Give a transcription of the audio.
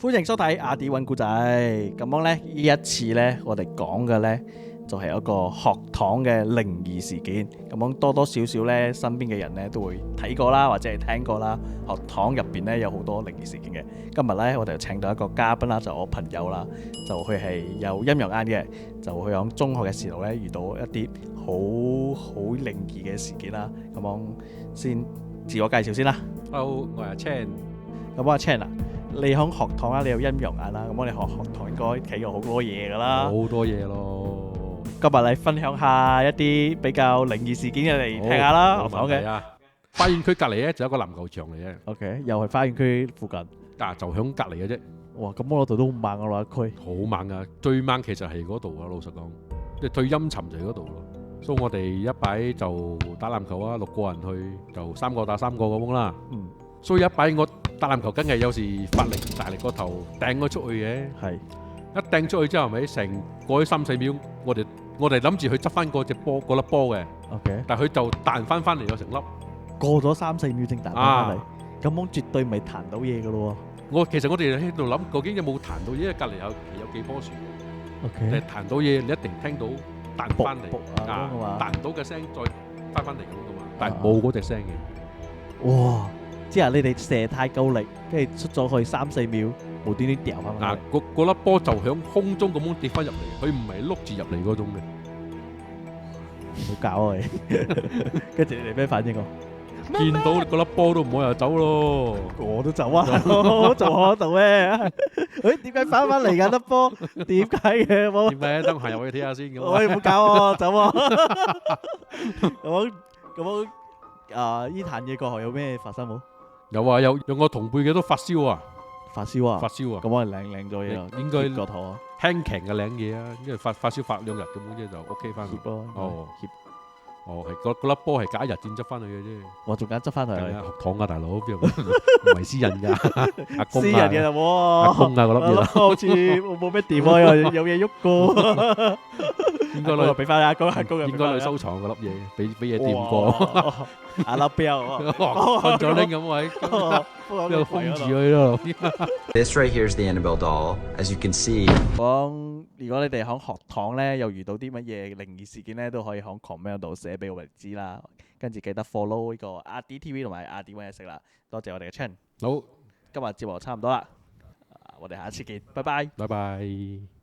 歡迎收睇阿 D 揾故仔。咁樣呢，呢一次呢，我哋講嘅呢，就係一個學堂嘅靈異事件。咁樣多多少少呢，身邊嘅人呢都會睇過啦，或者係聽過啦。學堂入邊呢有好多靈異事件嘅。今日呢，我哋就請到一個嘉賓啦，就我朋友啦，就佢係有陰陽眼嘅，就佢喺中學嘅時候呢遇到一啲好靈異嘅事件啦。咁樣先自我介紹先啦。Hello，我係阿 Chan。咁阿 Chan 啊，你響學堂啦，你有陰陽眼啦，咁我哋學堂應該睇過好多嘢噶啦。好多嘢咯。今日你分享下一啲比較靈異事件嘅嚟聽下啦，學堂嘅。啊，花園區隔離咧就有一個籃球場嚟嘅。OK，又係花園區附近。就響隔離嘅啫。哇，咁我嗰度都好猛啊，嗰一區。好猛啊！最猛其實係嗰度啊，老實講，即係最陰沉就係嗰度咯。所以我哋一擺就打籃球啊，6個人去就3個打3個咁啦。所以一擺我打籃球，梗係有時發力大力個頭掟咗出去嘅。係。一掟出去之後，咪成過咗3-4秒，我哋諗住去執翻嗰隻波嗰粒波嘅。OK。但係佢就彈翻嚟咗成粒。過咗3-4秒正彈翻嚟，咁樣絕對未彈到嘢噶咯喎。其實我哋喺度諗，究竟有冇彈到嘢？因為隔離有幾棵樹。OK。你彈到嘢，你一定聽到彈翻嚟彈到嘅聲再翻翻嚟咁噶嘛。但係冇嗰隻聲嘅。哇！即係你哋射太夠力，跟住出咗去3-4秒，無端端掉翻翻嚟。嗰粒波就響空中咁樣跌翻入嚟，佢唔係碌住入嚟嗰種嘅。唔好搞啊你！跟住你哋咩反應啊？見到嗰粒波都唔好又走咯。我都走啊！我做喺度咩？誒，點解翻翻嚟㗎粒波？點解嘅？點解？等我行入去睇下先咁。喂，唔好搞我，走啊！咁呢壇嘢過後有咩發生冇？有啊，有我同輩嘅都發燒啊！發燒啊！發燒啊！咁我係領咗嘢啊！應該個頭啊！輕強嘅領嘢啊，因為發燒發2日咁樣啫，就 OK 翻。協咯。哦，係嗰粒波係隔一日先執翻去嘅啫。我仲間執翻去。係啊，學堂啊，大佬邊度唔係私人㗎？阿公啊，私人嘅喎。阿公啊，嗰粒嘢。好似冇咩掂啊，有嘢喐過。應該攞俾翻阿公，阿公應該攞收藏嗰粒嘢，俾嘢掂過。阿粒標，瞓咗拎咁位，邊度封住佢咯？This right here is the Annabelle doll, as you can see。講如果你哋喺學堂咧，又遇到啲乜嘢靈異事件咧，都可以喺 comment 度寫俾我哋知啦。跟住記得 follow 呢個阿 D TV 同埋阿 D 揾嘢食啦。多謝我哋嘅 channel。好，今日節目差唔多啦，我哋下一次見，拜拜。拜拜。